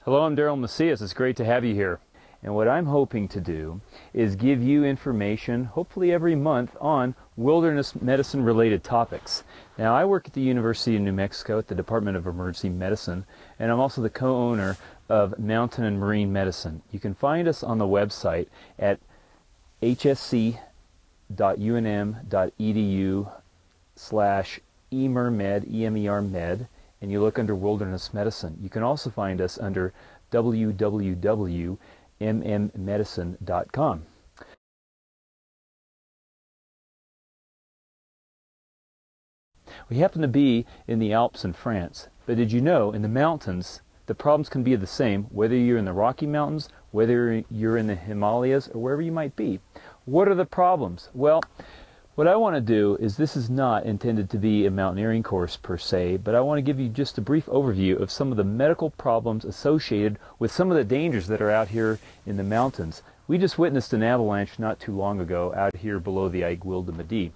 Hello, I'm Daryl Macias. It's great to have you here. And what I'm hoping to do is give you information, hopefully every month, on wilderness medicine related topics. Now, I work at the University of New Mexico at the Department of Emergency Medicine, and I'm also the co-owner of Mountain and Marine Medicine. You can find us on the website at hsc.unm.edu/emermed, E-M-E-R-med, and you look under Wilderness Medicine. You can also find us under www.mmmedicine.com. We happen to be in the Alps in France, but did you know in the mountains the problems can be the same whether you're in the Rocky Mountains, whether you're in the Himalayas, or wherever you might be. What are the problems? Well, what I want to do is, this is not intended to be a mountaineering course per se, but I want to give you just a brief overview of some of the medical problems associated with some of the dangers that are out here in the mountains. We just witnessed an avalanche not too long ago out here below the Aiguille de Midi.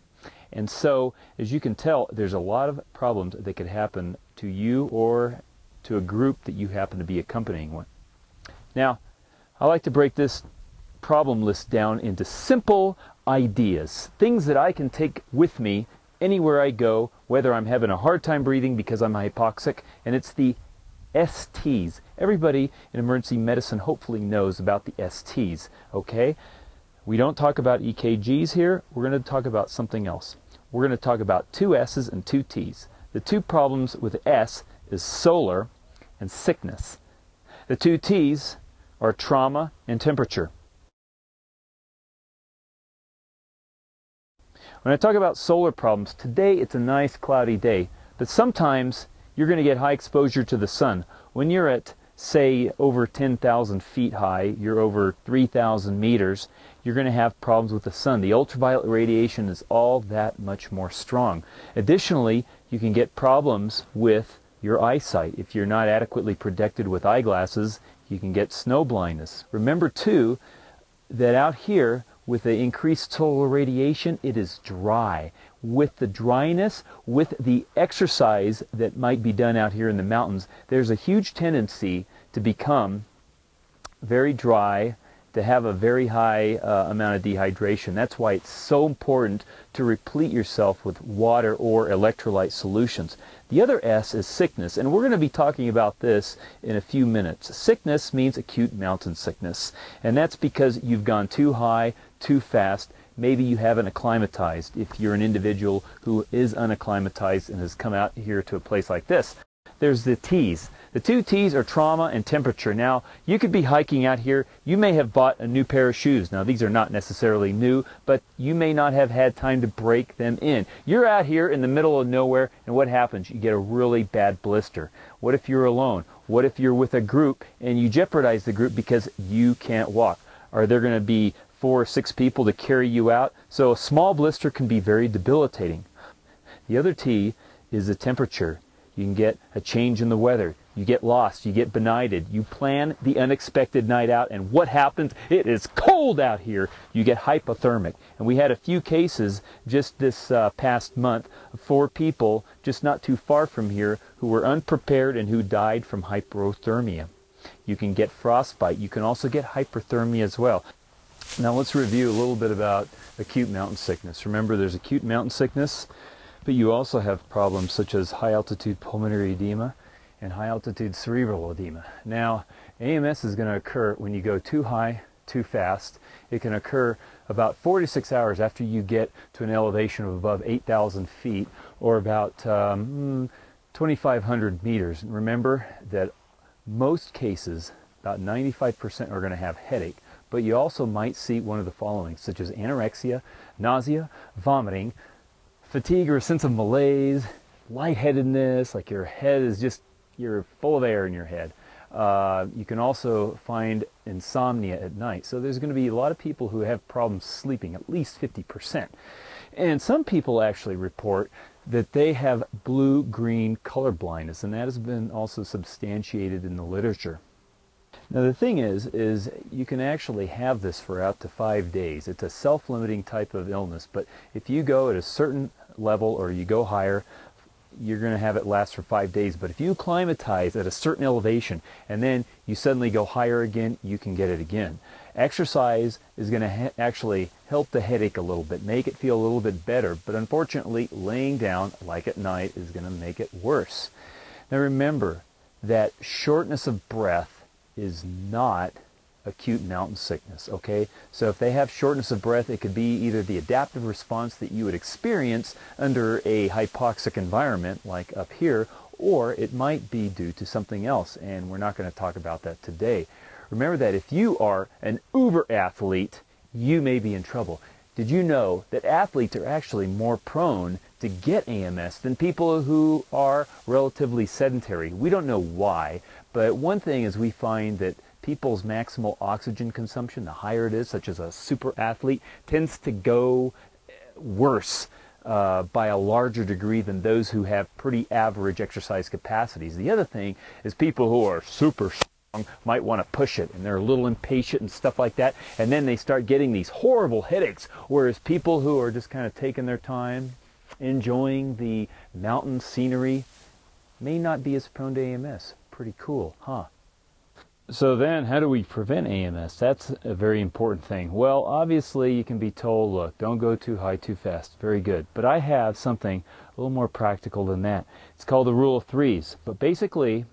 And so, as you can tell, there's a lot of problems that could happen to you or to a group that you happen to be accompanying with. Now, I like to break this problem list down into simple ideas, things that I can take with me anywhere I go, whether I'm having a hard time breathing because I'm hypoxic, and it's the STs. Everybody in emergency medicine hopefully knows about the STs, okay? We don't talk about EKGs here. We're going to talk about something else. We're going to talk about two S's and two T's. The two problems with S is solar and sickness. The two T's are trauma and temperature. When I talk about solar problems, today it's a nice cloudy day, but sometimes you're going to get high exposure to the sun. When you're at, say, over 10,000 feet high, you're over 3,000 meters, you're going to have problems with the sun. The ultraviolet radiation is all that much more strong. Additionally, you can get problems with your eyesight. If you're not adequately protected with eyeglasses, you can get snow blindness. Remember, too, that out here, with the increased solar radiation, it is dry. With the dryness, with the exercise that might be done out here in the mountains, there's a huge tendency to become very dry, to have a very high amount of dehydration. That's why it's so important to replete yourself with water or electrolyte solutions. The other S is sickness, and we're going to be talking about this in a few minutes. Sickness means acute mountain sickness, and that's because you've gone too high, too fast. Maybe you haven't acclimatized, if you're an individual who is unacclimatized and has come out here to a place like this. There's the T's. The two T's are trauma and temperature. Now, you could be hiking out here. You may have bought a new pair of shoes. Now, these are not necessarily new, but you may not have had time to break them in. You're out here in the middle of nowhere, and what happens? You get a really bad blister. What if you're alone? What if you're with a group and you jeopardize the group because you can't walk? Are there going to be 4 or 6 people to carry you out? So a small blister can be very debilitating. The other T is the temperature. You can get a change in the weather. You get lost. You get benighted. You plan the unexpected night out, and what happens? It is cold out here. You get hypothermic. And we had a few cases just this past month of 4 people just not too far from here who were unprepared and who died from hypothermia. You can get frostbite. You can also get hyperthermia as well. Now let's review a little bit about acute mountain sickness. Remember, there's acute mountain sickness, but you also have problems such as high-altitude pulmonary edema and high-altitude cerebral edema. Now, AMS is going to occur when you go too high, too fast. It can occur about 4 to 6 hours after you get to an elevation of above 8,000 feet, or about 2,500 meters. And remember that most cases, about 95%, are going to have headache. But you also might see one of the following, such as anorexia, nausea, vomiting, fatigue or a sense of malaise, lightheadedness, like your head is just, you're full of air in your head. You can also find insomnia at night. So there's going to be a lot of people who have problems sleeping, at least 50%. And some people actually report that they have blue-green color blindness, and that has been also substantiated in the literature. Now the thing is you can actually have this for out to 5 days. It's a self-limiting type of illness, but if you go at a certain level or you go higher, you're going to have it last for 5 days. But if you acclimatize at a certain elevation and then you suddenly go higher again, you can get it again. Exercise is going to actually help the headache a little bit, make it feel a little bit better. But unfortunately, laying down, like at night, is going to make it worse. Now remember that shortness of breath is not acute mountain sickness, okay? So if they have shortness of breath, it could be either the adaptive response that you would experience under a hypoxic environment like up here, or it might be due to something else, and we're not going to talk about that today. Remember that if you are an uber athlete, you may be in trouble. Did you know that athletes are actually more prone to get AMS than people who are relatively sedentary? We don't know why, but one thing is we find that people's maximal oxygen consumption, the higher it is, such as a super athlete, tends to go worse by a larger degree than those who have pretty average exercise capacities. The other thing is people who are super strong might want to push it, and they're a little impatient and stuff like that, and then they start getting these horrible headaches, whereas people who are just kind of taking their time, enjoying the mountain scenery, may not be as prone to AMS. Pretty cool, huh? So then, how do we prevent AMS? That's a very important thing. Well, obviously you can be told, look, don't go too high too fast. Very good. But I have something a little more practical than that. It's called the rule of threes. But basically,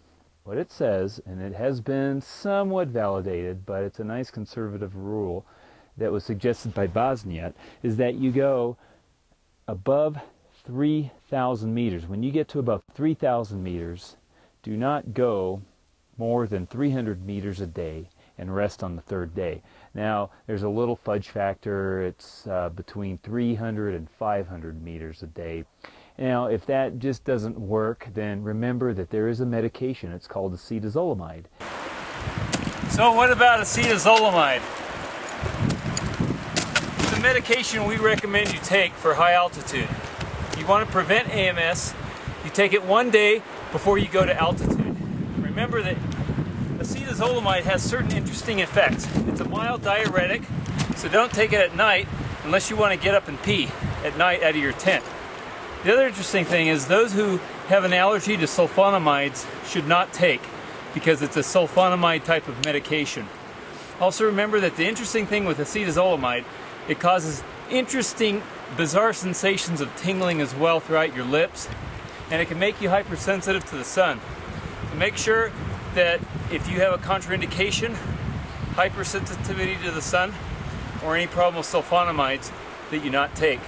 what it says, and it has been somewhat validated, but it's a nice conservative rule that was suggested by Bosniak, is that you go above 3,000 meters. When you get to about 3,000 meters, do not go more than 300 meters a day and rest on the third day. Now, there's a little fudge factor. It's between 300 and 500 meters a day. Now, if that just doesn't work, then remember that there is a medication. It's called acetazolamide. So what about acetazolamide? It's a medication we recommend you take for high altitude. You want to prevent AMS, you take it one day before you go to altitude. Remember that acetazolamide has certain interesting effects. It's a mild diuretic, so don't take it at night unless you want to get up and pee at night out of your tent. The other interesting thing is those who have an allergy to sulfonamides should not take, because it's a sulfonamide type of medication. Also remember that the interesting thing with acetazolamide, it causes interesting, bizarre sensations of tingling as well throughout your lips, and it can make you hypersensitive to the sun. So make sure that if you have a contraindication, hypersensitivity to the sun, or any problem with sulfonamides, that you not take.